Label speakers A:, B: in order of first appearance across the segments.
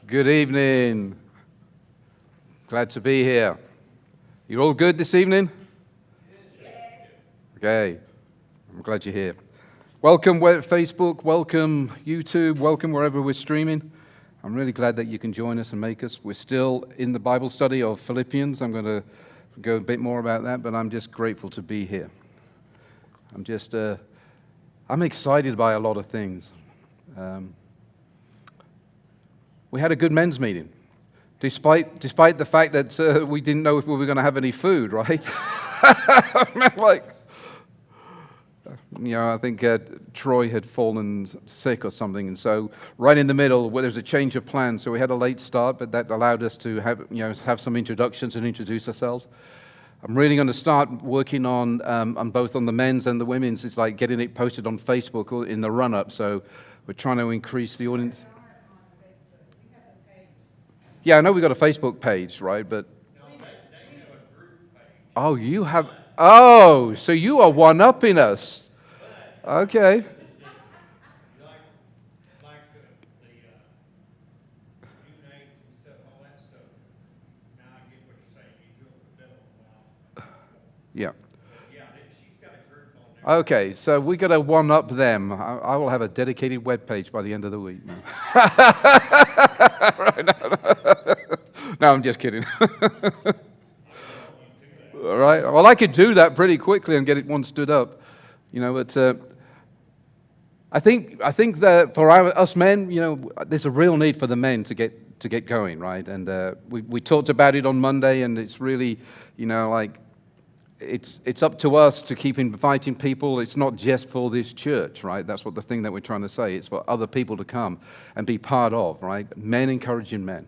A: Good evening. Glad to be here. You all good this evening? Yes. Okay. I'm glad you're here. Welcome Facebook, welcome YouTube, welcome wherever we're streaming. I'm really glad that you can join us and make us. We're still in the Bible study of Philippians. I'm going to go a bit more about that, but I'm just grateful to be here. I'm excited by a lot of things. We had a good men's meeting, despite the fact that we didn't know if we were going to have any food, right? I think Troy had fallen sick or something, and so right in the middle, where there's a change of plans, so we had a late start, but that allowed us to have some introductions and introduce ourselves. I'm really going to start working on both on the men's and the women's. It's like getting it posted on Facebook in the run-up, so we're trying to increase the audience. Yeah, I know we've got a Facebook page, right? But oh, you have. Oh, so you are one-upping us. Okay. Yeah. Okay, so we got to one-up them. I will have a dedicated web page by the end of the week. No, I'm just kidding. All right. Well, I could do that pretty quickly and get it one stood up, But I think that for us men, there's a real need for the men to get going, right? And we talked about it on Monday, and it's really, It's up to us to keep inviting people. It's not just for this church, right? That's what the thing that we're trying to say. It's for other people to come and be part of, right? Men encouraging men.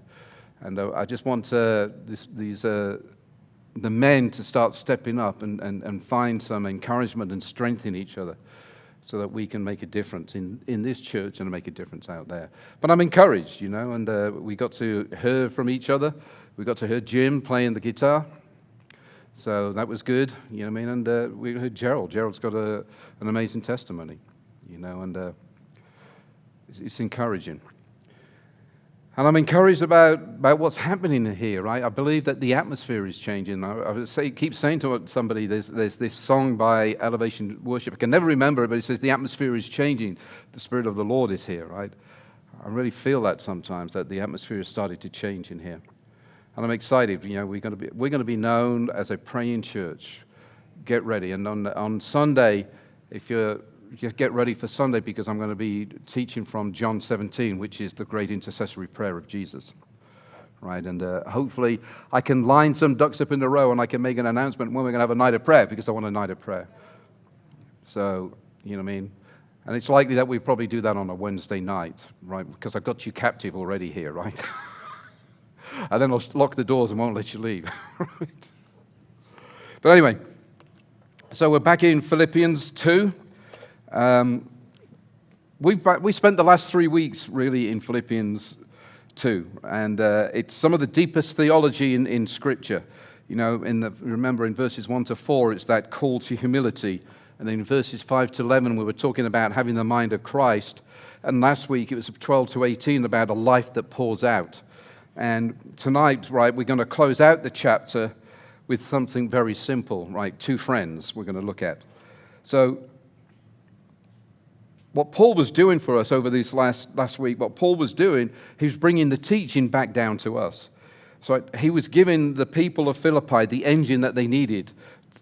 A: And I just want the men to start stepping up and find some encouragement and strength in each other so that we can make a difference in this church and make a difference out there. But I'm encouraged, and we got to hear from each other. We got to hear Jim playing the guitar. So that was good, and we heard Gerald. Gerald's got an amazing testimony, and it's encouraging. And I'm encouraged about what's happening here, right? I believe that the atmosphere is changing. I keep saying to somebody, there's this song by Elevation Worship. I can never remember it, but it says the atmosphere is changing. The Spirit of the Lord is here, right? I really feel that sometimes, that the atmosphere has started to change in here. And I'm excited. We're going to be known as a praying church. Get ready. And on Sunday, if you get ready for Sunday, because I'm going to be teaching from John 17, which is the great intercessory prayer of Jesus. Right? And hopefully I can line some ducks up in a row and I can make an announcement when we're going to have a night of prayer, because I want a night of prayer. So, And it's likely that we probably do that on a Wednesday night, right? Because I've got you captive already here, right? And then I'll lock the doors and won't let you leave. Right? But anyway, so we're back in Philippians 2. We spent the last 3 weeks really in Philippians 2, and it's some of the deepest theology in Scripture. Remember in verses 1 to 4, it's that call to humility, and then in verses 5 to 11, we were talking about having the mind of Christ, and last week it was 12 to 18 about a life that pours out. And tonight, right, we're going to close out the chapter with something very simple, right? Two friends we're going to look at. So what Paul was doing for us over this last week, what Paul was doing, he was bringing the teaching back down to us. So he was giving the people of Philippi the engine that they needed,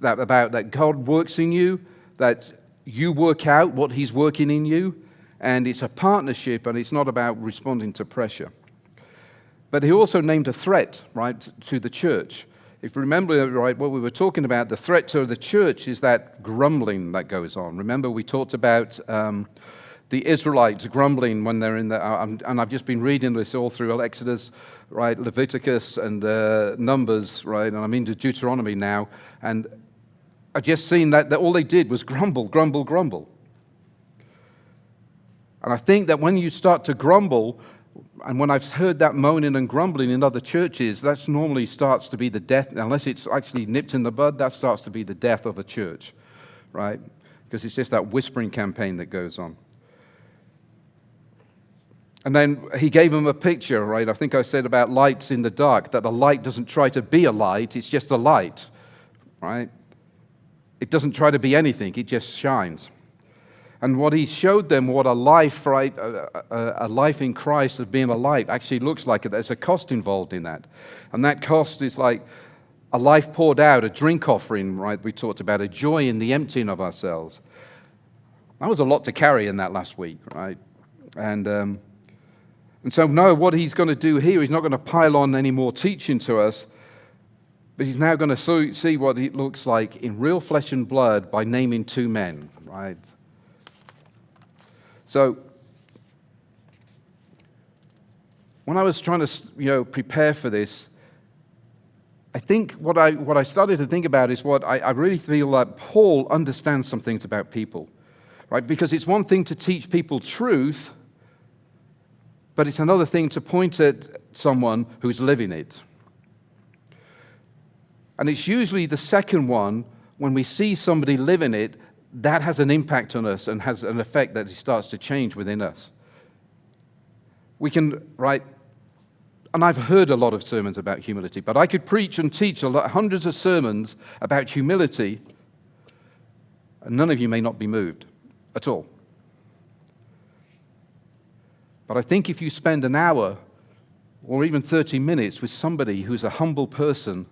A: that God works in you, that you work out what he's working in you, and it's a partnership, and it's not about responding to pressure. But he also named a threat, right, to the church. If you remember, right, what we were talking about, the threat to the church is that grumbling that goes on. Remember, we talked about the Israelites grumbling when they're in the, and I've just been reading this all through Exodus, right, Leviticus and Numbers, right, and I'm into Deuteronomy now, and I've just seen that all they did was grumble. And I think that when you start to grumble, and when I've heard that moaning and grumbling in other churches, that normally starts to be the death, unless it's actually nipped in the bud, that starts to be the death of a church, right? Because it's just that whispering campaign that goes on. And then he gave them a picture, right? I think I said about lights in the dark, that the light doesn't try to be a light, it's just a light, right? It doesn't try to be anything, it just shines. And what he showed them, what a life, right, a life in Christ of being a light actually looks like. There's a cost involved in that. And that cost is like a life poured out, a drink offering, right? We talked about a joy in the emptying of ourselves. That was a lot to carry in that last week, right? And so, no, what he's going to do here, he's not going to pile on any more teaching to us, but he's now going to see what it looks like in real flesh and blood by naming two men, right? So, when I was trying to, prepare for this, I think what I started to think about is what I really feel like Paul understands some things about people, right? Because it's one thing to teach people truth, but it's another thing to point at someone who's living it. And it's usually the second one, when we see somebody living it, that has an impact on us and has an effect that it starts to change within us. We can, right, and I've heard a lot of sermons about humility, but I could preach and teach hundreds of sermons about humility, and none of you may not be moved at all. But I think if you spend an hour or even 30 minutes with somebody who's a humble person,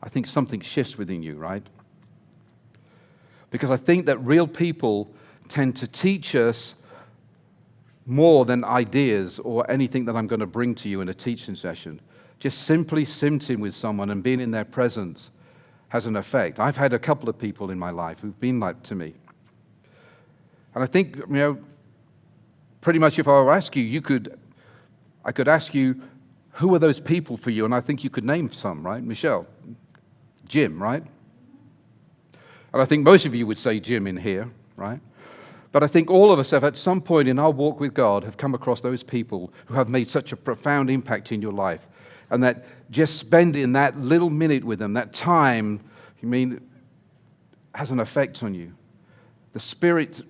A: I think something shifts within you, right? Because I think that real people tend to teach us more than ideas or anything that I'm going to bring to you in a teaching session. Just simply sitting with someone and being in their presence has an effect. I've had a couple of people in my life who've been like to me. And I think, pretty much if I were to ask you, I could ask you, who are those people for you? And I think you could name some, right? Michelle, Jim, right? And I think most of you would say Jim in here, right? But I think all of us have at some point in our walk with God have come across those people who have made such a profound impact in your life. And that just spending that little minute with them, that time, has an effect on you. The Spirit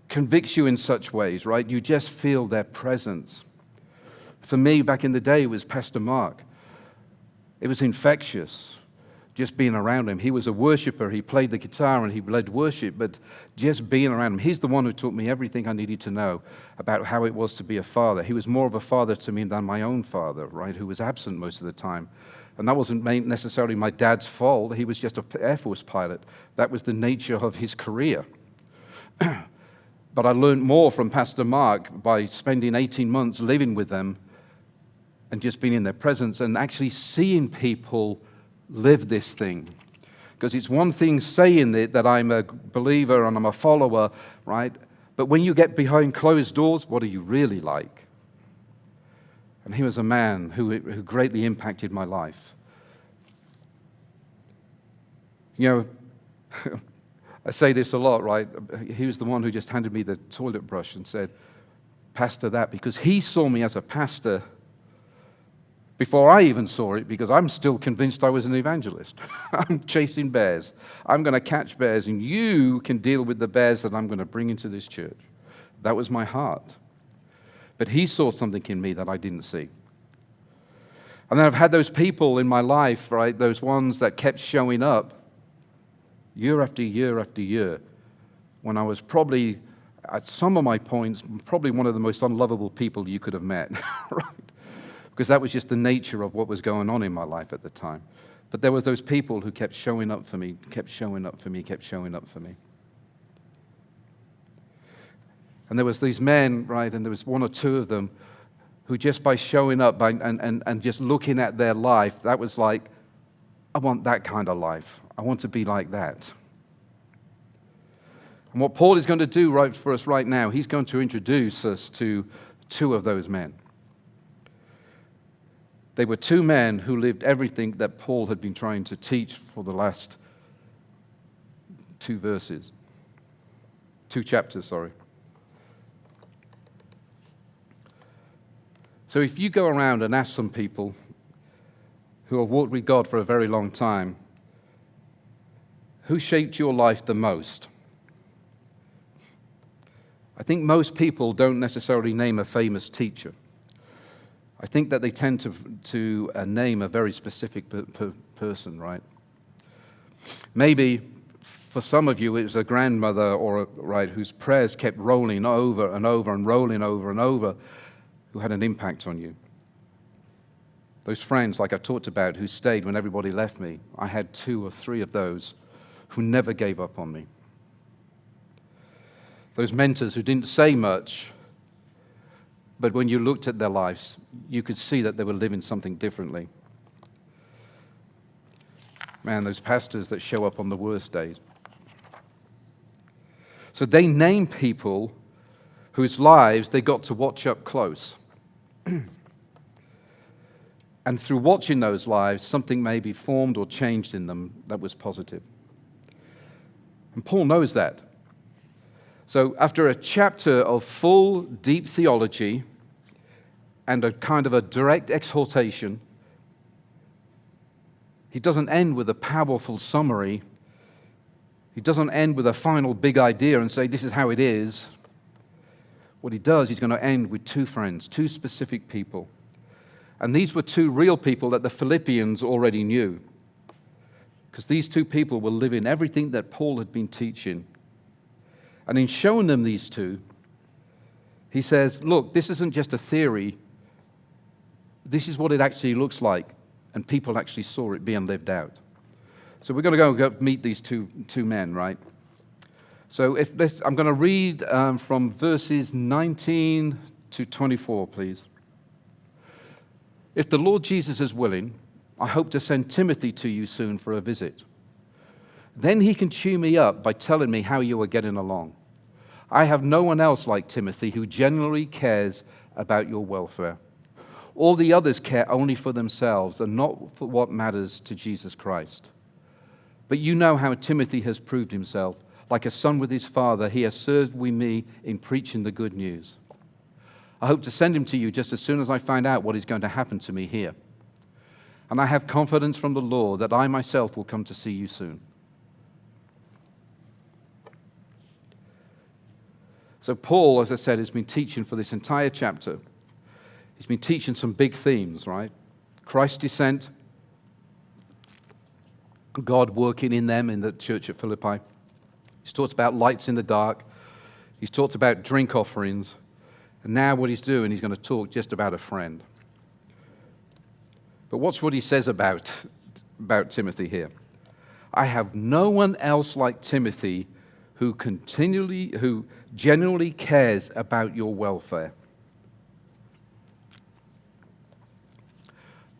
A: convicts you in such ways, right? You just feel their presence. For me, back in the day, it was Pastor Mark. It was infectious, just being around him. He was a worshiper. He played the guitar and he led worship, but just being around him. He's the one who taught me everything I needed to know about how it was to be a father. He was more of a father to me than my own father, right, who was absent most of the time. And that wasn't necessarily my dad's fault. He was just an Air Force pilot. That was the nature of his career. But I learned more from Pastor Mark by spending 18 months living with them and just being in their presence and actually seeing people live this thing. Because it's one thing saying that I'm a believer and I'm a follower, right? But when you get behind closed doors, what are you really like? And he was a man who greatly impacted my life. I say this a lot, right? He was the one who just handed me the toilet brush and said, "Pastor that," because he saw me as a pastor before I even saw it, because I'm still convinced I was an evangelist. I'm chasing bears. I'm going to catch bears, and you can deal with the bears that I'm going to bring into this church. That was my heart. But he saw something in me that I didn't see. And then I've had those people in my life, right, those ones that kept showing up year after year after year, when I was probably, at some of my points, probably one of the most unlovable people you could have met, right? Because that was just the nature of what was going on in my life at the time. But there was those people who kept showing up for me, kept showing up for me, kept showing up for me. And there was these men, right, and there was one or two of them who just by showing up and just looking at their life, that was like, I want that kind of life. I want to be like that. And what Paul is going to do right for us right now, he's going to introduce us to two of those men. They were two men who lived everything that Paul had been trying to teach for the last two chapters. So if you go around and ask some people who have walked with God for a very long time, who shaped your life the most? I think most people don't necessarily name a famous teacher. I think that they tend to name a very specific person, right? Maybe for some of you it was a grandmother right, whose prayers kept rolling over and over and rolling over and over, who had an impact on you. Those friends, like I talked about, who stayed when everybody left me, I had 2 or 3 of those who never gave up on me. Those mentors who didn't say much, but when you looked at their lives, you could see that they were living something differently. Man, those pastors that show up on the worst days. So they name people whose lives they got to watch up close. And through watching those lives, something may be formed or changed in them that was positive. And Paul knows that. So after a chapter of full, deep theology and a kind of a direct exhortation, he doesn't end with a powerful summary. He doesn't end with a final big idea and say, this is how it is. What he does, he's going to end with 2 friends, 2 specific people. And these were 2 real people that the Philippians already knew. Because these 2 people were living everything that Paul had been teaching. And in showing them these 2, he says, look, this isn't just a theory. This is what it actually looks like. And people actually saw it being lived out. So we're going to go meet these two men, right? So I'm going to read from verses 19 to 24, please. If the Lord Jesus is willing, I hope to send Timothy to you soon for a visit. Then he can cheer me up by telling me how you are getting along. I have no one else like Timothy who genuinely cares about your welfare. All the others care only for themselves and not for what matters to Jesus Christ. But you know how Timothy has proved himself. Like a son with his father, he has served with me in preaching the good news. I hope to send him to you just as soon as I find out what is going to happen to me here. And I have confidence from the Lord that I myself will come to see you soon. So Paul, as I said, has been teaching for this entire chapter. He's been teaching some big themes, right? Christ's descent, God working in them in the church at Philippi. He's talked about lights in the dark. He's talked about drink offerings. And now what he's doing, he's going to talk just about a friend. But watch what he says about Timothy here. I have no one else like Timothy who genuinely cares about your welfare.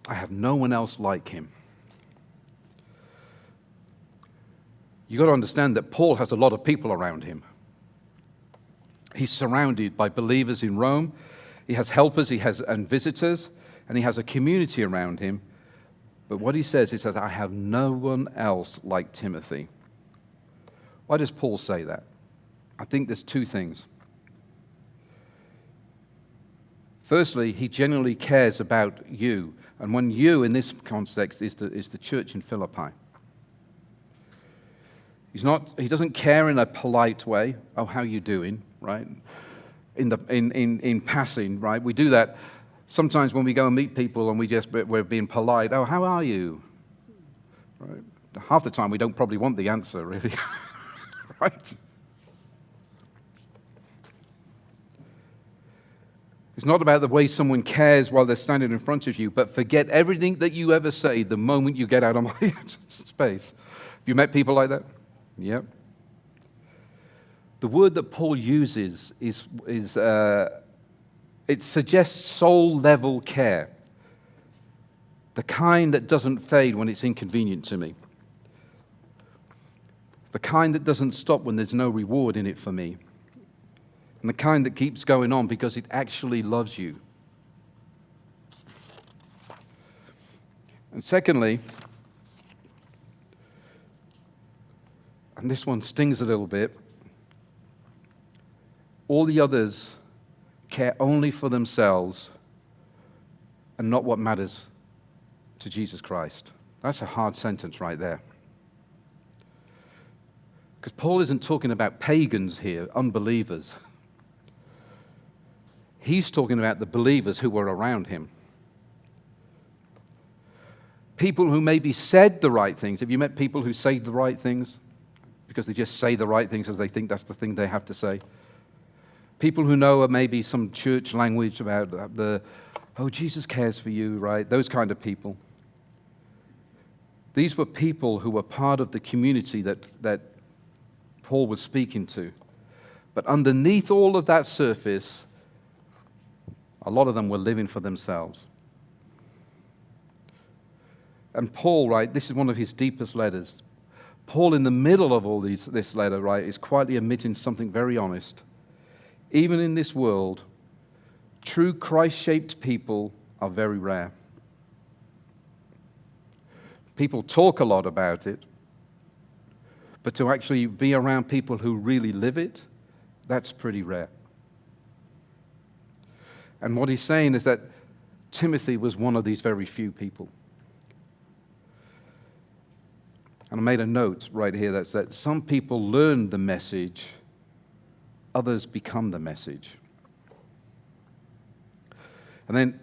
A: I have no one else like him. You've got to understand that Paul has a lot of people around him. He's surrounded by believers in Rome. He has helpers, and visitors, and he has a community around him. But what he says, I have no one else like Timothy. Why does Paul say that? I think there's 2 things. Firstly, he genuinely cares about you. And when you, in this context, is the church in Philippi. He doesn't care in a polite way. Oh, how you doing, right? In passing, right? We do that sometimes when we go and meet people and we're being polite. Oh, how are you? Right? Half the time we don't probably want the answer, really. Right? It's not about the way someone cares while they're standing in front of you, but forget everything that you ever say the moment you get out of my space. Have you met people like that? Yep. The word that Paul uses it suggests soul-level care, the kind that doesn't fade when it's inconvenient to me, the kind that doesn't stop when there's no reward in it for me, and the kind that keeps going on because it actually loves you. And secondly, and this one stings a little bit, all the others care only for themselves and not what matters to Jesus Christ. That's a hard sentence right there. Because Paul isn't talking about pagans here, unbelievers. He's talking about the believers who were around him. People who maybe said the right things. Have you met people who say the right things because they just say the right things because they think that's the thing they have to say? People who know maybe some church language about oh, Jesus cares for you, right? Those kind of people. These were people who were part of the community that Paul was speaking to. But underneath all of that surface, a lot of them were living for themselves. And Paul, right, this is one of his deepest letters. Paul, in the middle of all this letter, right, is quietly admitting something very honest. Even in this world, true Christ-shaped people are very rare. People talk a lot about it, but to actually be around people who really live it, that's pretty rare. And what he's saying is that Timothy was one of these very few people. And I made a note right here that some people learn the message, others become the message. And then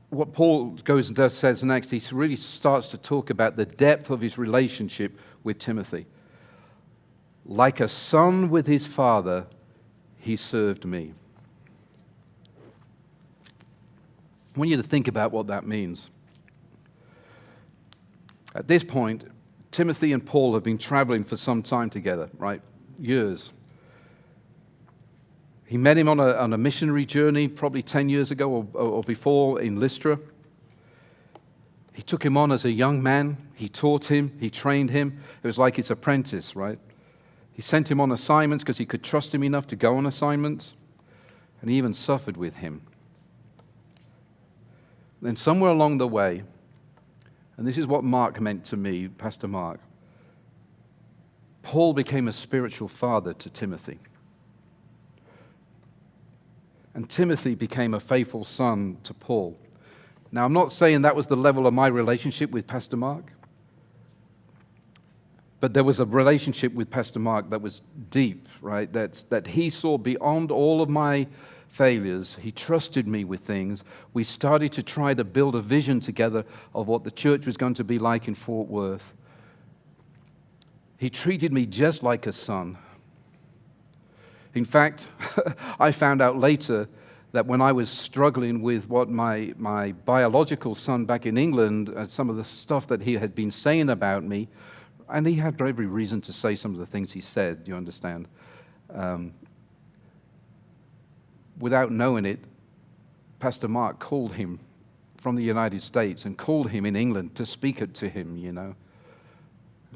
A: what Paul goes and says next, he really starts to talk about the depth of his relationship with Timothy. Like a son with his father, he served me. I want you to think about what that means. At this point, Timothy and Paul have been traveling for some time together, right? Years. He met him on a missionary journey probably 10 years ago or before in Lystra. He took him on as a young man. He taught him. He trained him. It was like his apprentice, right? He sent him on assignments because he could trust him enough to go on assignments. And he even suffered with him. Then somewhere along the way, and this is what Mark meant to me, Pastor Mark, Paul became a spiritual father to Timothy. And Timothy became a faithful son to Paul. Now, I'm not saying that was the level of my relationship with Pastor Mark, but there was a relationship with Pastor Mark that was deep, right? That he saw beyond all of my failures. He trusted me with things. We started to try to build a vision together of what the church was going to be like in Fort Worth. He treated me just like a son. In fact, I found out later that when I was struggling with what my biological son back in England, some of the stuff that he had been saying about me, and he had every reason to say some of the things he said, you understand. Without knowing it, Pastor Mark called him from the United States and called him in England to speak it to him, you know,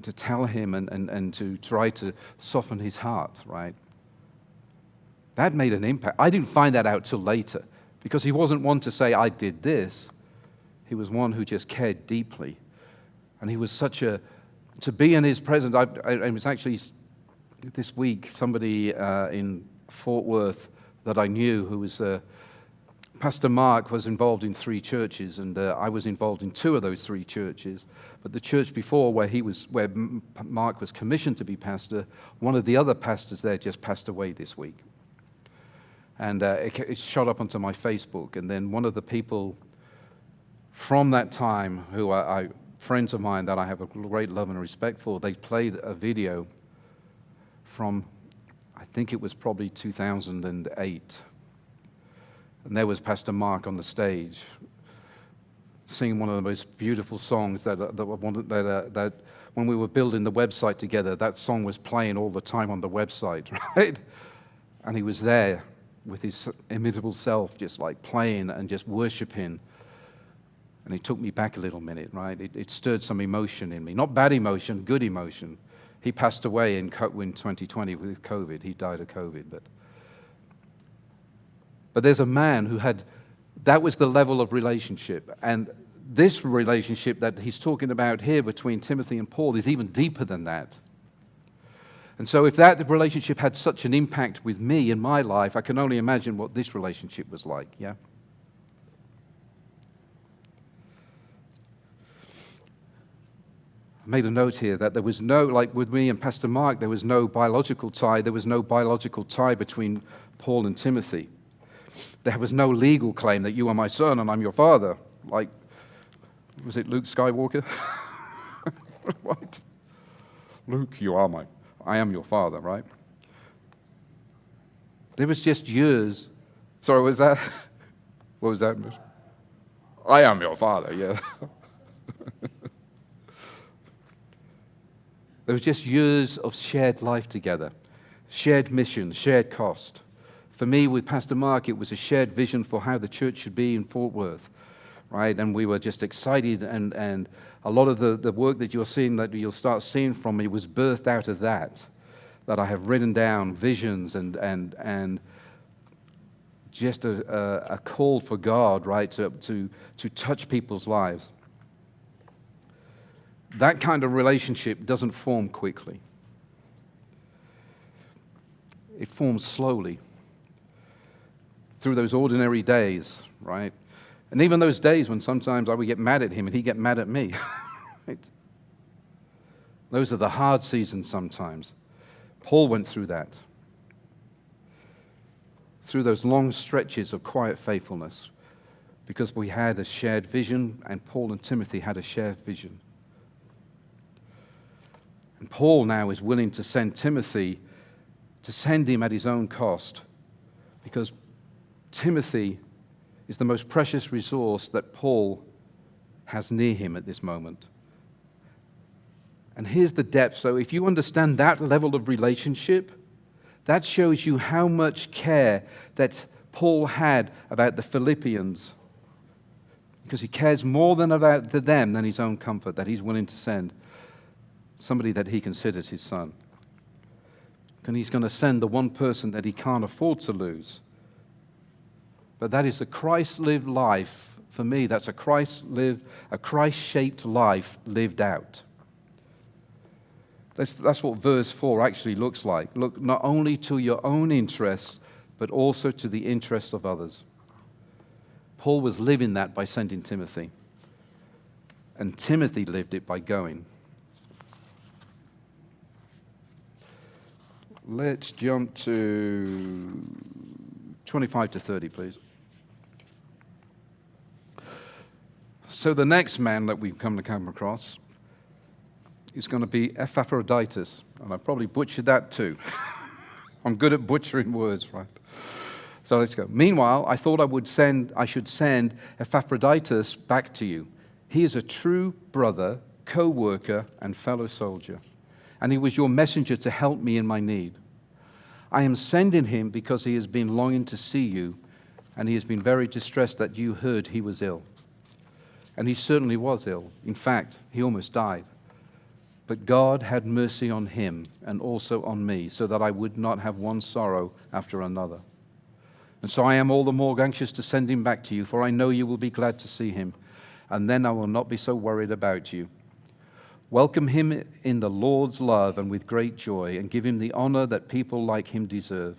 A: to tell him and to try to soften his heart, right? That made an impact. I didn't find that out till later because he wasn't one to say, I did this. He was one who just cared deeply. And he was to be in his presence. I was actually, this week, somebody in Fort Worth that I knew who was, Pastor Mark was involved in 3 churches, and I was involved in 2 of those 3 churches. But the church before where Mark was commissioned to be pastor, one of the other pastors there just passed away this week. And it shot up onto my Facebook. And then one of the people from that time, who are friends of mine that I have a great love and respect for, they played a video from, I think it was probably 2008. And there was Pastor Mark on the stage singing one of the most beautiful songs that when we were building the website together, that song was playing all the time on the website, right? And he was there with his imitable self, just like playing and just worshiping. And it took me back a little minute, right? It stirred some emotion in me. Not bad emotion, good emotion. He passed away in 2020 with COVID. He died of COVID. But there's a man who that was the level of relationship. And this relationship that he's talking about here between Timothy and Paul is even deeper than that. And so if that relationship had such an impact with me in my life, I can only imagine what this relationship was like, yeah? I made a note here that there was no, like with me and Pastor Mark, there was no biological tie. There was no biological tie between Paul and Timothy. There was no legal claim that you are my son and I'm your father. Like, was it Luke Skywalker? What? Luke, I am your father, right? There was just years. Sorry, what was that? I am your father, yeah. There was just years of shared life together, shared mission, shared cost. For me, with Pastor Mark, it was a shared vision for how the church should be in Fort Worth, right? And we were just excited, and a lot of the work that you'll start seeing from me was birthed out of that I have written down visions and just a call for God, right, to touch people's lives. That kind of relationship doesn't form quickly. It forms slowly through those ordinary days, right? And even those days when sometimes I would get mad at him and he'd get mad at me. Right? Those are the hard seasons sometimes. Paul went through that. Through those long stretches of quiet faithfulness, because we had a shared vision, and Paul and Timothy had a shared vision. And Paul now is willing to send Timothy, to send him at his own cost, because Timothy is the most precious resource that Paul has near him at this moment. And here's the depth. So if you understand that level of relationship, that shows you how much care that Paul had about the Philippians, because he cares more about them than his own comfort, that he's willing to send somebody that he considers his son. And he's going to send the one person that he can't afford to lose. But that is a Christ-lived life. For me, that's a Christ-shaped life lived out. That's what verse 4 actually looks like. Look not only to your own interests, but also to the interests of others. Paul was living that by sending Timothy. And Timothy lived it by going. Let's jump to 25 to 30, please. So the next man that we've come across is going to be Epaphroditus. And I probably butchered that too. I'm good at butchering words, right? So let's go. Meanwhile, I thought I should send Epaphroditus back to you. He is a true brother, co-worker, and fellow soldier. And he was your messenger to help me in my need. I am sending him because he has been longing to see you, and he has been very distressed that you heard he was ill. And he certainly was ill. In fact, he almost died. But God had mercy on him and also on me, so that I would not have one sorrow after another. And so I am all the more anxious to send him back to you, for I know you will be glad to see him, and then I will not be so worried about you. Welcome him in the Lord's love and with great joy, and give him the honor that people like him deserve.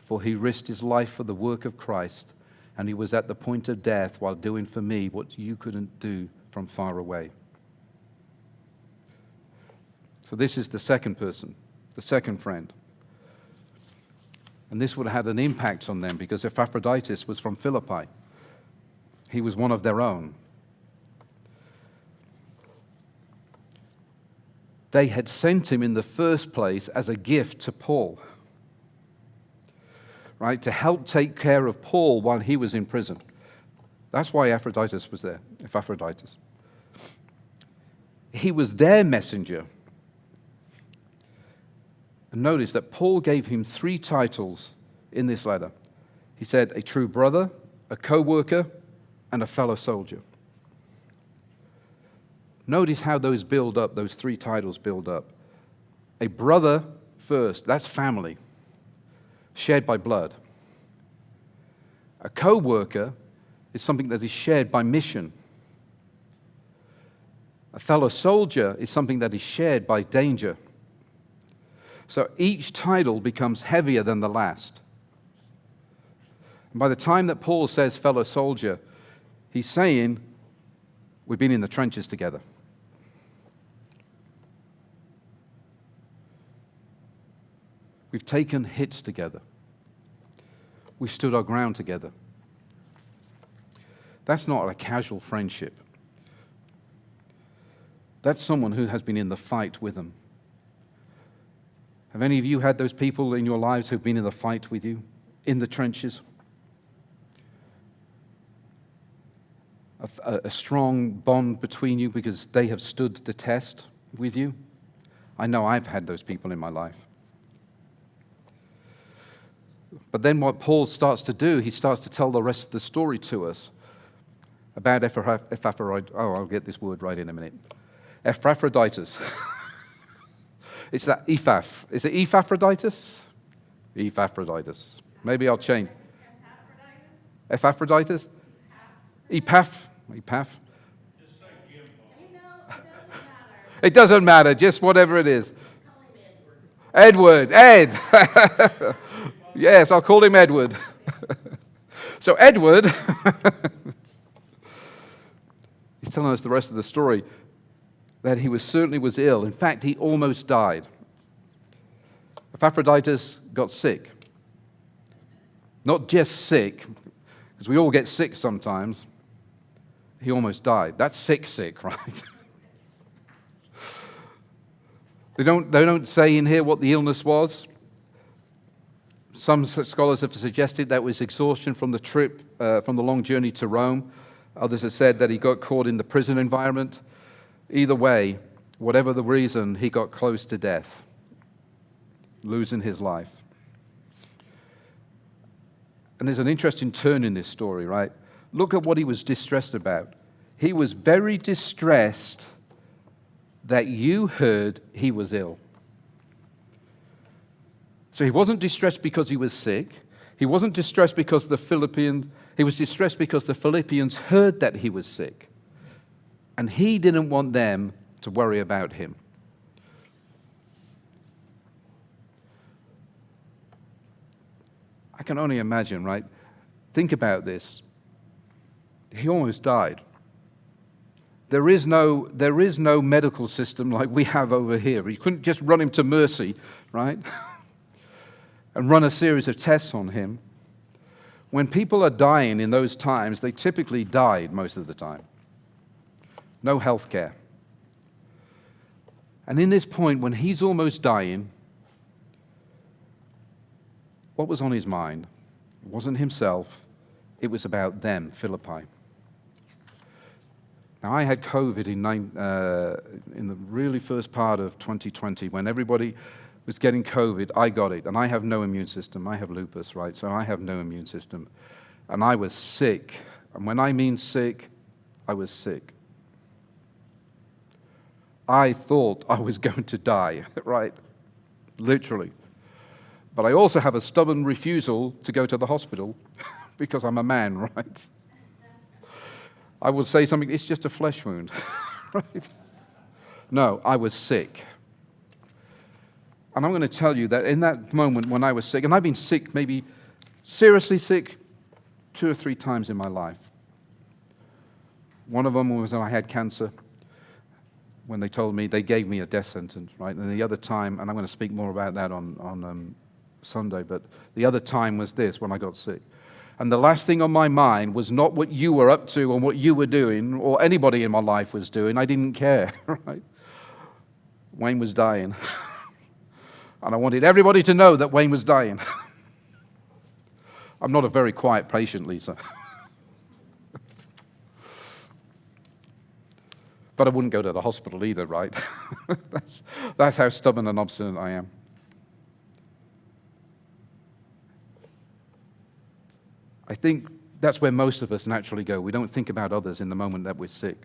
A: For he risked his life for the work of Christ, and he was at the point of death while doing for me what you couldn't do from far away. So this is the second person, the second friend. And this would have had an impact on them because Epaphroditus was from Philippi. He was one of their own. They had sent him in the first place as a gift to Paul, right, to help take care of Paul while he was in prison. That's why Epaphroditus was there, Epaphroditus. He was their messenger. And notice that Paul gave him 3 titles in this letter. He said, a true brother, a co-worker, and a fellow soldier. Notice how those build up, those 3 titles build up. A brother first, that's family, shared by blood. A co-worker is something that is shared by mission. A fellow soldier is something that is shared by danger. So each title becomes heavier than the last. And by the time that Paul says fellow soldier, he's saying, we've been in the trenches together. We've taken hits together. We stood our ground together. That's not a casual friendship. That's someone who has been in the fight with them. Have any of you had those people in your lives who've been in the fight with you, in the trenches? A strong bond between you because they have stood the test with you? I know I've had those people in my life. But then what Paul starts to do, he starts to tell the rest of the story to us about Epaphroditus. Oh, I'll get this word right in a minute. Epaphroditus. It's that Ephaph. Is it Epaphroditus? Epaphroditus. Maybe I'll change. Epaphroditus? Epaph. It doesn't matter. Just whatever it is. Edward. Ed. Yes, I'll call him Edward. So Edward, he's telling us the rest of the story, that he certainly was ill. In fact, he almost died. Epaphroditus got sick. Not just sick, because we all get sick sometimes. He almost died. That's sick, right? They don't say in here what the illness was. Some scholars have suggested that was exhaustion from the trip, from the long journey to Rome. Others have said that he got caught in the prison environment. Either way, whatever the reason, he got close to death, losing his life. And there's an interesting turn in this story, right? Look at what he was distressed about. He was very distressed that you heard he was ill. So he wasn't distressed because he was sick. He wasn't distressed because he was distressed because the Philippians heard that he was sick. And he didn't want them to worry about him. I can only imagine, right? Think about this. He almost died. There is no medical system like we have over here. You couldn't just run him to Mercy, right? And run a series of tests on him. When people are dying in those times, they typically died most of the time. No health care. And in this point, when he's almost dying, what was on his mind? It wasn't himself. It was about them, Philippi. Now, I had COVID in the really first part of 2020 when everybody was getting COVID. I got it, and I have no immune system. I have lupus, right? So I have no immune system. And I was sick. And when I mean sick, I was sick. I thought I was going to die, right? Literally. But I also have a stubborn refusal to go to the hospital because I'm a man, right? I would say something, it's just a flesh wound, right? No, I was sick. And I'm going to tell you that in that moment when I was sick, and I've been sick, maybe seriously sick, 2 or 3 times in my life. One of them was when I had cancer. When they told me, they gave me a death sentence, right? And the other time, and I'm going to speak more about that on Sunday, but the other time was this, when I got sick. And the last thing on my mind was not what you were up to or what you were doing or anybody in my life was doing. I didn't care, right? Wayne was dying. And I wanted everybody to know that Wayne was dying. I'm not a very quiet patient, Lisa. But I wouldn't go to the hospital either, right? That's how stubborn and obstinate I am. I think that's where most of us naturally go. We don't think about others in the moment that we're sick.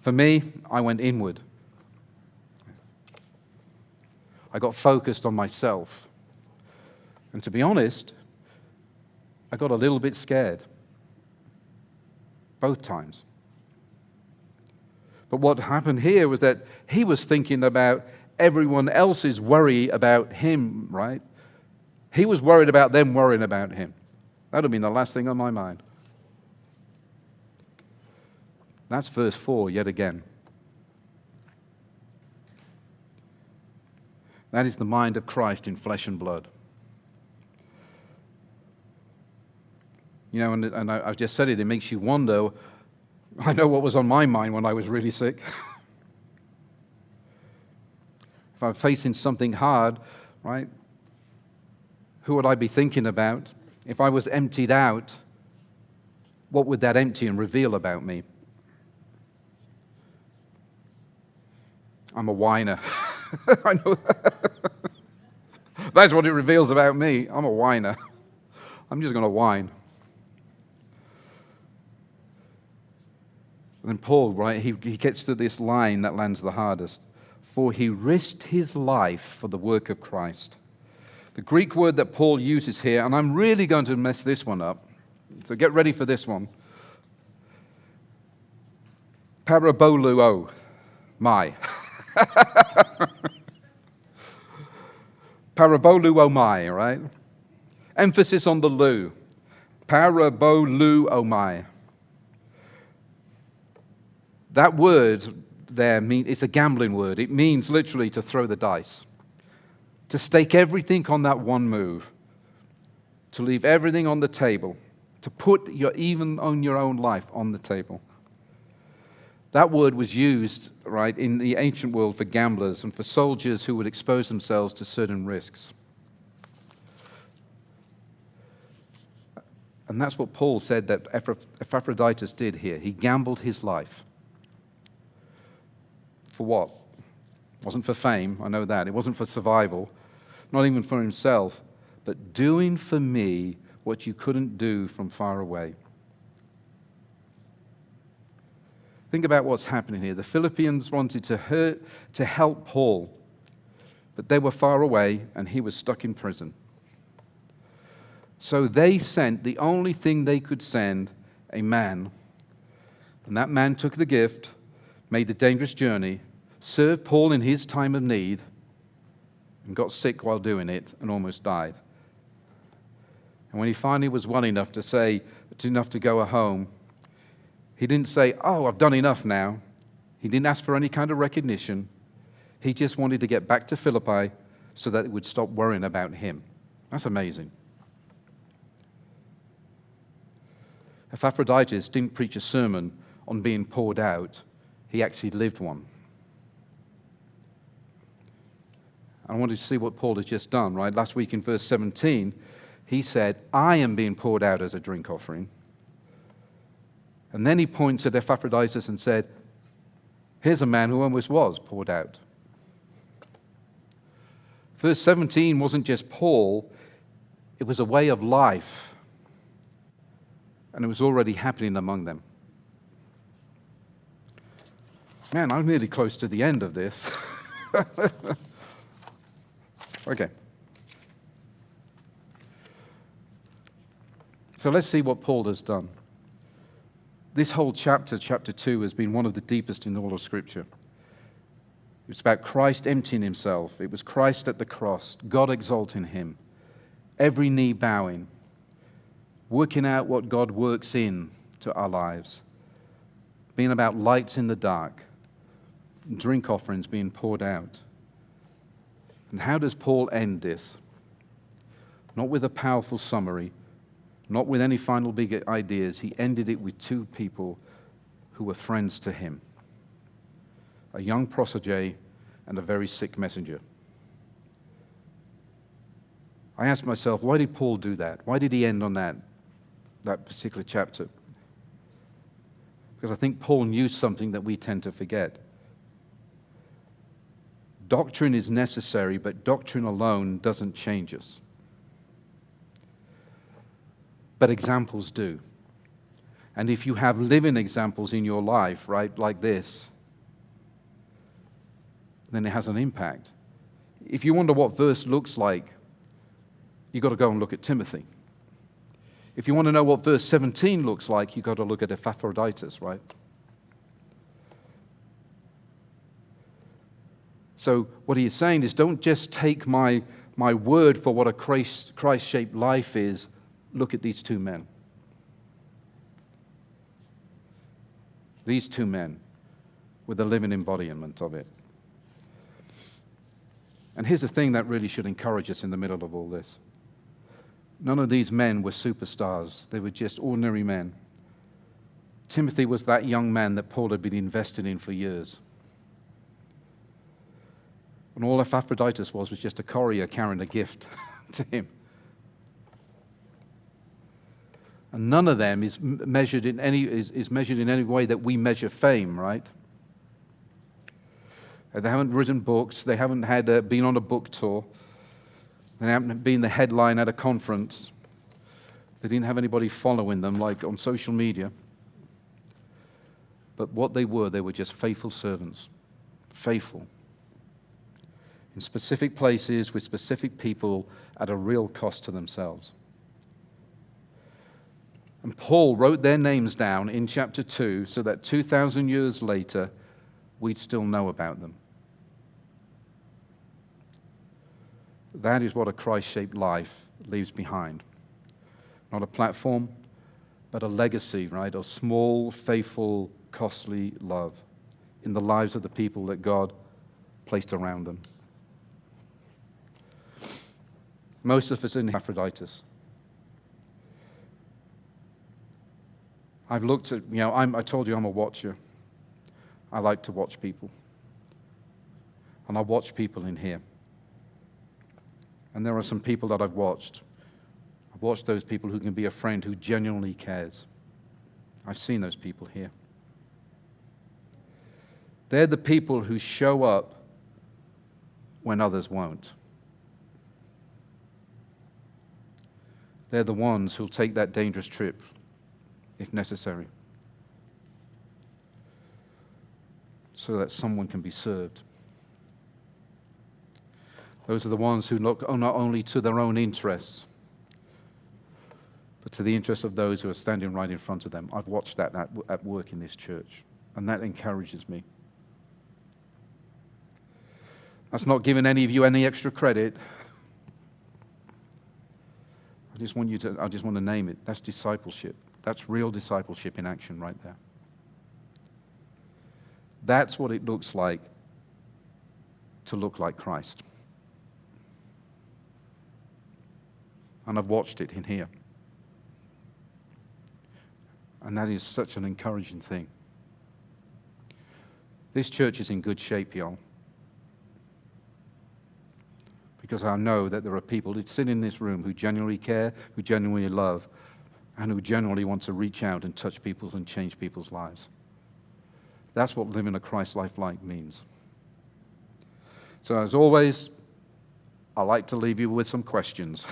A: For me, I went inward. I got focused on myself. And to be honest, I got a little bit scared. Both times. But what happened here was that he was thinking about everyone else's worry about him, right? He was worried about them worrying about him. That would have been the last thing on my mind. That's verse 4 yet again. That is the mind of Christ in flesh and blood. You know, and I've just said it, it makes you wonder. I know what was on my mind when I was really sick. If I'm facing something hard, right, who would I be thinking about? If I was emptied out, what would that empty and reveal about me? I'm a whiner. I know that. That's what it reveals about me. I'm a whiner. I'm just going to whine. And then Paul, right, he gets to this line that lands the hardest. For he risked his life for the work of Christ. The Greek word that Paul uses here, and I'm really going to mess this one up, so get ready for this one. Paraboluo, mai. Paraboluomai, right? Emphasis on the lu. Paraboluomai. That word there, it's a gambling word. It means literally to throw the dice. To stake everything on that one move. To leave everything on the table. To put even on your own life on the table. That word was used, right, in the ancient world for gamblers and for soldiers who would expose themselves to certain risks. And that's what Paul said that Epaphroditus did here. He gambled his life. For what? It wasn't for fame, I know that. It wasn't for survival, not even for himself, but doing for me what you couldn't do from far away. Think about what's happening here. The Philippians wanted to help Paul, but they were far away and he was stuck in prison. So they sent the only thing they could send, a man. And that man took the gift, made the dangerous journey, served Paul in his time of need, and got sick while doing it and almost died. And when he finally was well enough to say, enough to go home, he didn't say, oh, I've done enough now. He didn't ask for any kind of recognition. He just wanted to get back to Philippi so that it would stop worrying about him. That's amazing. Epaphroditus didn't preach a sermon on being poured out. He actually lived one. I wanted to see what Paul has just done, right? Last week in verse 17, he said, I am being poured out as a drink offering. And then he points at Epaphroditus and said, here's a man who almost was poured out. Verse 17 wasn't just Paul, it was a way of life. And it was already happening among them. Man, I'm nearly close to the end of this. Okay. So let's see what Paul has done. This whole chapter, chapter 2, has been one of the deepest in all of Scripture. It's about Christ emptying himself. It was Christ at the cross, God exalting him, every knee bowing, working out what God works in to our lives, being about lights in the dark, drink offerings being poured out. And how does Paul end this? Not with a powerful summary, not with any final big ideas. He ended it with two people who were friends to him. A young protege and a very sick messenger. I asked myself, why did Paul do that? Why did he end on that particular chapter? Because I think Paul knew something that we tend to forget. Doctrine is necessary, but doctrine alone doesn't change us. But examples do. And if you have living examples in your life, right, like this, then it has an impact. If you wonder what verse looks like, you've got to go and look at Timothy. If you want to know what verse 17 looks like, you've got to look at Epaphroditus, right? So what he is saying is, don't just take my word for what a Christ-shaped life is. Look at these two men. These two men were the living embodiment of it. And here's the thing that really should encourage us in the middle of all this. None of these men were superstars. They were just ordinary men. Timothy was that young man that Paul had been invested in for years. And all Epaphroditus was just a courier carrying a gift to him. And none of them is measured in any way that we measure fame, right? They haven't written books. They haven't been on a book tour. They haven't been the headline at a conference. They didn't have anybody following them like on social media. But what they were just faithful servants. Faithful. In specific places with specific people at a real cost to themselves. And Paul wrote their names down in chapter 2 so that 2,000 years later, we'd still know about them. That is what a Christ-shaped life leaves behind. Not a platform, but a legacy, right? Of small, faithful, costly love in the lives of the people that God placed around them. Most of us in Epaphroditus. I've looked at, I told you I'm a watcher. I like to watch people. And I watch people in here. And there are some people that I've watched. I've watched those people who can be a friend who genuinely cares. I've seen those people here. They're the people who show up when others won't. They're the ones who'll take that dangerous trip if necessary, so that someone can be served. Those are the ones who look not only to their own interests, but to the interests of those who are standing right in front of them. I've watched that at work in this church, and that encourages me. That's not giving any of you any extra credit. I just want to name it. That's discipleship. That's real discipleship in action right there. That's what it looks like to look like Christ. And I've watched it in here. And that is such an encouraging thing. This church is in good shape, y'all. Because I know that there are people that sit in this room who genuinely care, who genuinely love, and who genuinely want to reach out and touch people's and change people's lives. That's what living a Christ life like means. So as always, I like to leave you with some questions.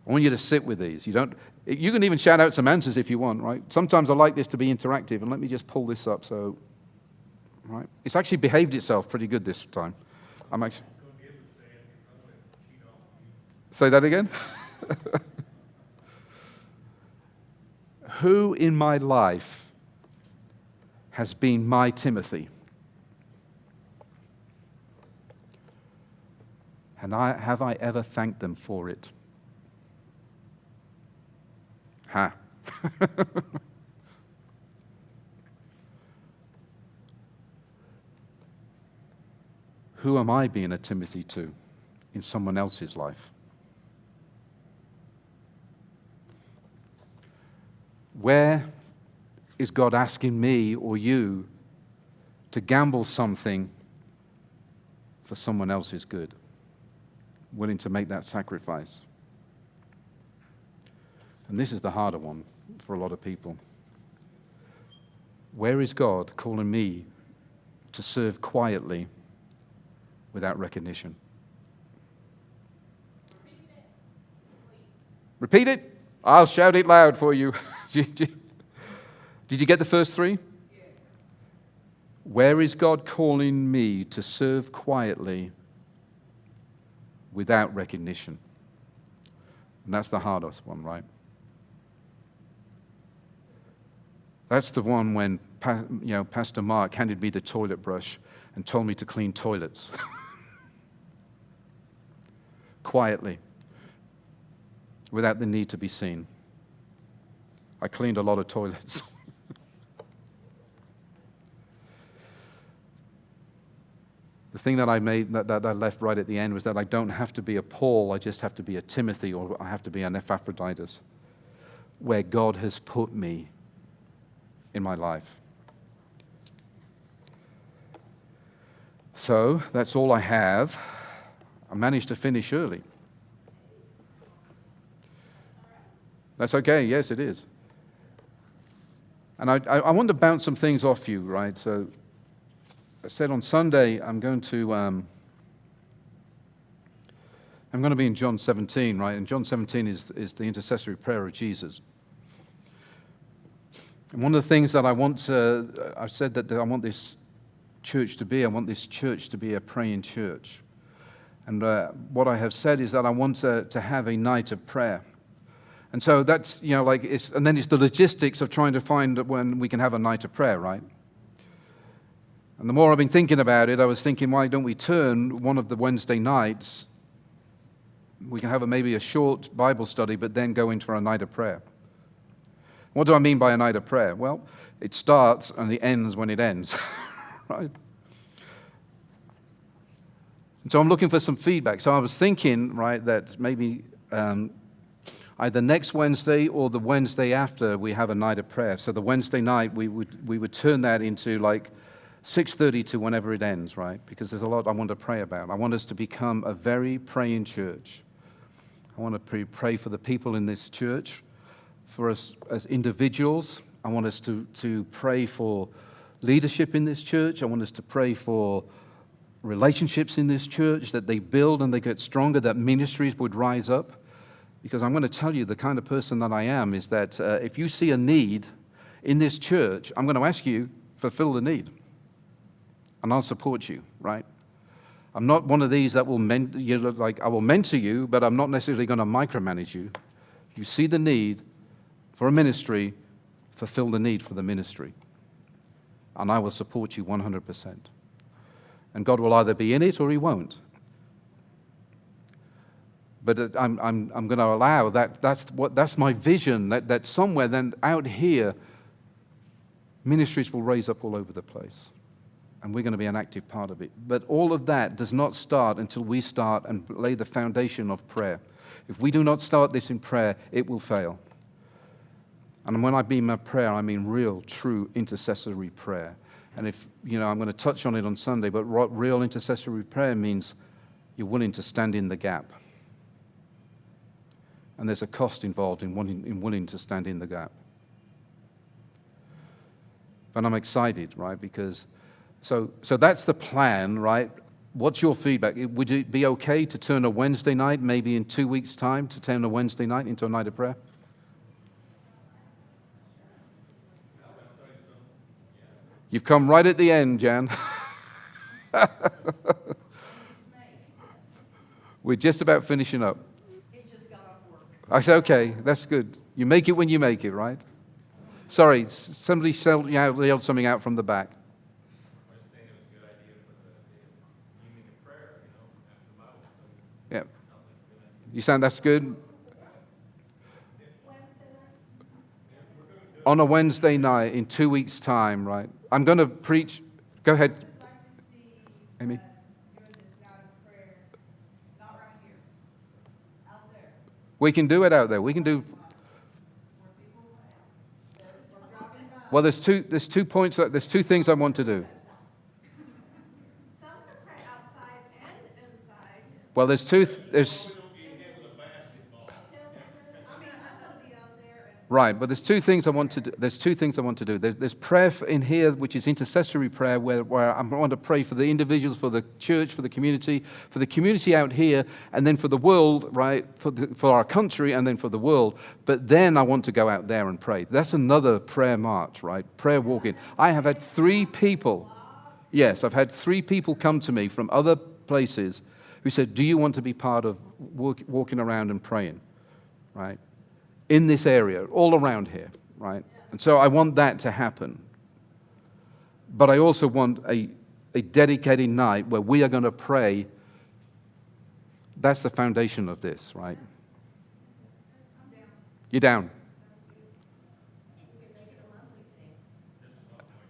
A: I want you to sit with these. You can even shout out some answers if you want, right? Sometimes I like this to be interactive, and let me just pull this up so, right? It's actually behaved itself pretty good this time. Say that again? Who in my life has been my Timothy? And have I ever thanked them for it? Ha. Who am I being a Timothy to in someone else's life? Where is God asking me or you to gamble something for someone else's good? Willing to make that sacrifice. And this is the harder one for a lot of people. Where is God calling me to serve quietly without recognition? Repeat it. I'll shout it loud for you. Did you get the first three? Yes. Where is God calling me to serve quietly without recognition? And that's the hardest one, right? That's the one when Pastor Mark handed me the toilet brush and told me to clean toilets. Quietly, without the need to be seen. I cleaned a lot of toilets. The thing that I made, that I left right at the end was that I don't have to be a Paul, I just have to be a Timothy, or I have to be an Epaphroditus, where God has put me in my life. So that's all I have. I managed to finish early. That's okay, yes it is. And I want to bounce some things off you, right? So I said on Sunday I'm going to be in John 17, right? And John 17 is the intercessory prayer of Jesus. And one of the things that I've said that I want this church to be a praying church. And what I have said is that I want to have a night of prayer. And so that's, and then it's the logistics of trying to find when we can have a night of prayer, right? And the more I've been thinking about it, I was thinking, why don't we turn one of the Wednesday nights, we can have maybe a short Bible study, but then go into a night of prayer. What do I mean by a night of prayer? Well, it starts and it ends when it ends, right? And so I'm looking for some feedback. So I was thinking, right, that maybe either next Wednesday or the Wednesday after we have a night of prayer. So the Wednesday night, we would turn that into like 6:30 to whenever it ends, right? Because there's a lot I want to pray about. I want us to become a very praying church. I want to pray for the people in this church, for us as individuals. I want us to pray for leadership in this church. I want us to pray for relationships in this church, that they build and they get stronger, that ministries would rise up. Because I'm going to tell you the kind of person that I am is that if you see a need in this church, I'm going to ask you, fulfill the need. And I'll support you, right? I'm not one of these that will I will mentor you, but I'm not necessarily going to micromanage you. If you see the need for a ministry, fulfill the need for the ministry. And I will support you 100%. And God will either be in it or he won't. But I'm going to allow that. That's my vision. That somewhere then out here, ministries will raise up all over the place, and we're going to be an active part of it. But all of that does not start until we start and lay the foundation of prayer. If we do not start this in prayer, it will fail. And when I mean my prayer, I mean real, true intercessory prayer. And if I'm going to touch on it on Sunday, but what real intercessory prayer means, you're willing to stand in the gap. And there's a cost involved in willing to stand in the gap. But I'm excited, right? Because, so that's the plan, right? What's your feedback? Would it be okay to turn a Wednesday night, maybe in 2 weeks' time, to turn a Wednesday night into a night of prayer? You've come right at the end, Jan. We're just about finishing up. I said, okay, that's good. You make it when you make it, right? Sorry, somebody yelled something out from the back.
B: I was saying it was a good idea for the evening of prayer, after the Bible study.
A: Yeah. You sound that's good? On a Wednesday night in 2 weeks' time, right? I'm going to preach. Go ahead, Amy. We can do it out there. We can do. Well, there's two points. There's two things I want to do.
C: Some can pray outside and inside.
A: Well, there's right, but there's two things I want to do. There's prayer in here, which is intercessory prayer, where I want to pray for the individuals, for the church, for the community out here, and then for the world, right, for our country, and then for the world. But then I want to go out there and pray. That's another prayer march, right? Prayer walking. I have had 3 people. Yes, I've had 3 people come to me from other places who said, "Do you want to be part of walking around and praying?" Right? In this area, all around here, right? And so I want that to happen. But I also want a dedicated night where we are going to pray. That's the foundation of this, right? You're down.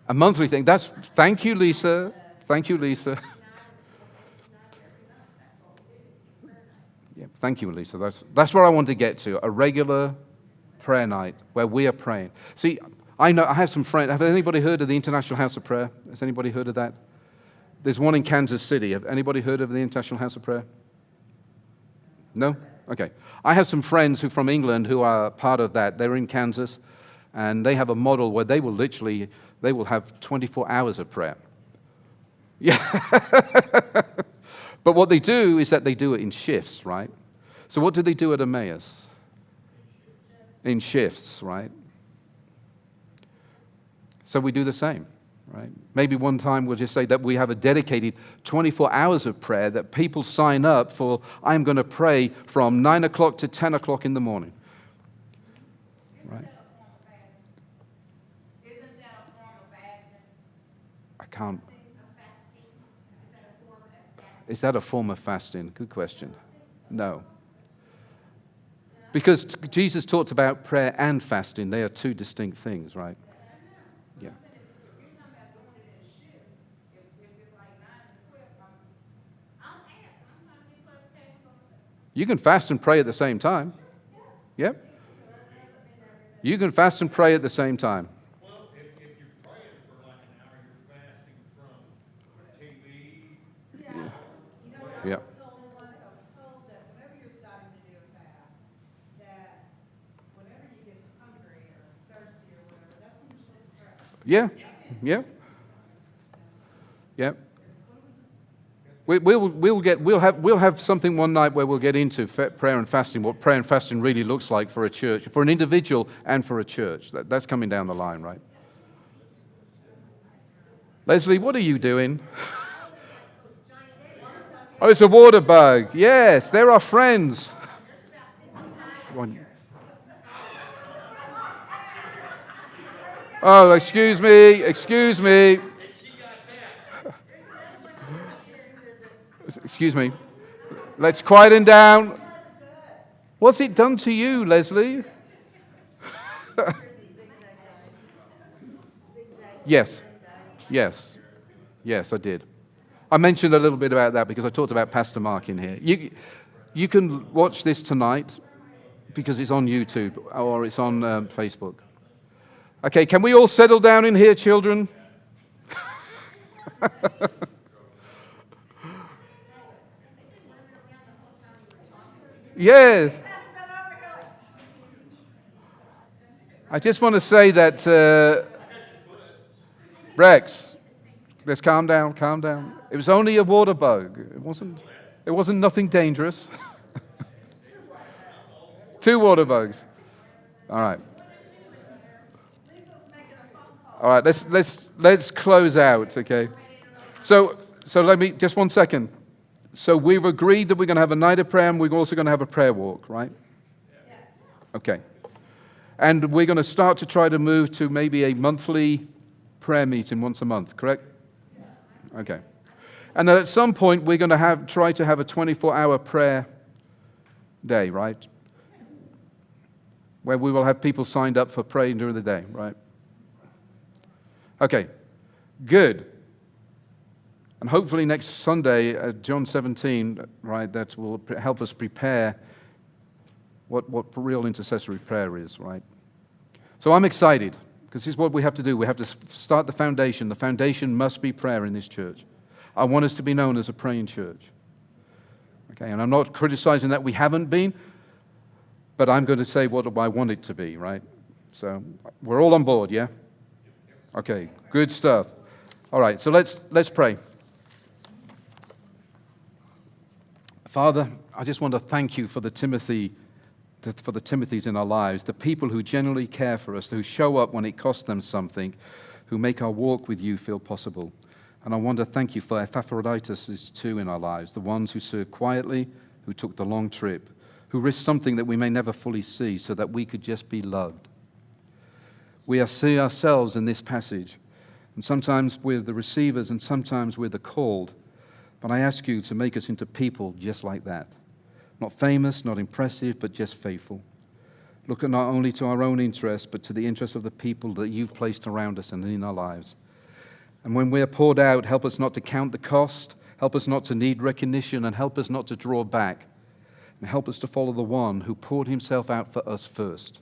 A: A monthly thing. Thank you, Lisa. Thank you, Lisa. Thank you, Lisa. That's where I want to get to, a regular prayer night where we are praying. See, I have some friends. Have anybody heard of the International House of Prayer? Has anybody heard of that? There's one in Kansas City. Have anybody heard of the International House of Prayer? No? Okay. I have some friends from England who are part of that. They're in Kansas, and they have a model where they will have 24 hours of prayer. Yeah. But what they do is that they do it in shifts, right? So what do they do at Emmaus? In shifts, right? So we do the same, right? Maybe one time we'll just say that we have a dedicated 24 hours of prayer that people sign up for. I'm going to pray from 9 o'clock to 10 o'clock in the morning. Right?
C: Isn't that a form of fasting?
A: I can't.
C: Fasting? Is that a form of fasting?
A: Is that a form of fasting? Good question. No. Because Jesus talked about prayer and fasting. They are two distinct things, right? Yeah. You can fast and pray at the same time. Yep. You can fast and pray at the same time.
B: Well, if you're praying for like an hour, you're fasting from TV.
A: Yeah.
D: I was told that whenever you're starting to do a fast, that whenever you get hungry or thirsty or whatever, that's when you're supposed to pray.
A: Yeah. Yeah. Yeah. We'll have something one night where we'll get into prayer and fasting, what prayer and fasting really looks like for a church, for an individual and for a church. That's coming down the line, right? Leslie, what are you doing? Oh, it's a water bug. Yes, they're our friends. Oh, excuse me. Excuse me. Excuse me. Let's quieten down. What's it done to you, Leslie? Yes. Yes. Yes, I did. I mentioned a little bit about that because I talked about Pastor Mark in here. You can watch this tonight because it's on YouTube or it's on Facebook. Okay, can we all settle down in here, children? Yes. I just want to say that, Rex, let's calm down, calm down. It was only a water bug. It wasn't nothing dangerous. 2 water bugs. All right. All right, let's close out, okay? So let me, just 1 second. So we've agreed that we're going to have a night of prayer and we're also going to have a prayer walk, right? Okay. And we're going to start to try to move to maybe a monthly prayer meeting once a month, correct? Okay. And then at some point we're going to try to have a 24-hour prayer day, right? Where we will have people signed up for praying during the day, right? Okay. Good. And hopefully next Sunday, John 17, right, that will help us prepare what real intercessory prayer is, right? So I'm excited, because this is what we have to do. We have to start the foundation. The foundation must be prayer in this church. I want us to be known as a praying church. Okay, and I'm not criticizing that we haven't been, but I'm going to say what I want it to be, right? So we're all on board, yeah? Okay, good stuff. All right, so let's pray. Father, I just want to thank you for the Timothys in our lives, the people who genuinely care for us, who show up when it costs them something, who make our walk with you feel possible. And I want to thank you for Epaphroditus too in our lives, the ones who served quietly, who took the long trip, who risked something that we may never fully see so that we could just be loved. We see ourselves in this passage, and sometimes we're the receivers and sometimes we're the called. But I ask you to make us into people just like that. Not famous, not impressive, but just faithful. Look at not only to our own interests, but to the interests of the people that you've placed around us and in our lives. And when we're poured out, help us not to count the cost, help us not to need recognition, and help us not to draw back. And help us to follow the one who poured himself out for us first.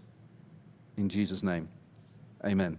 A: In Jesus' name, amen.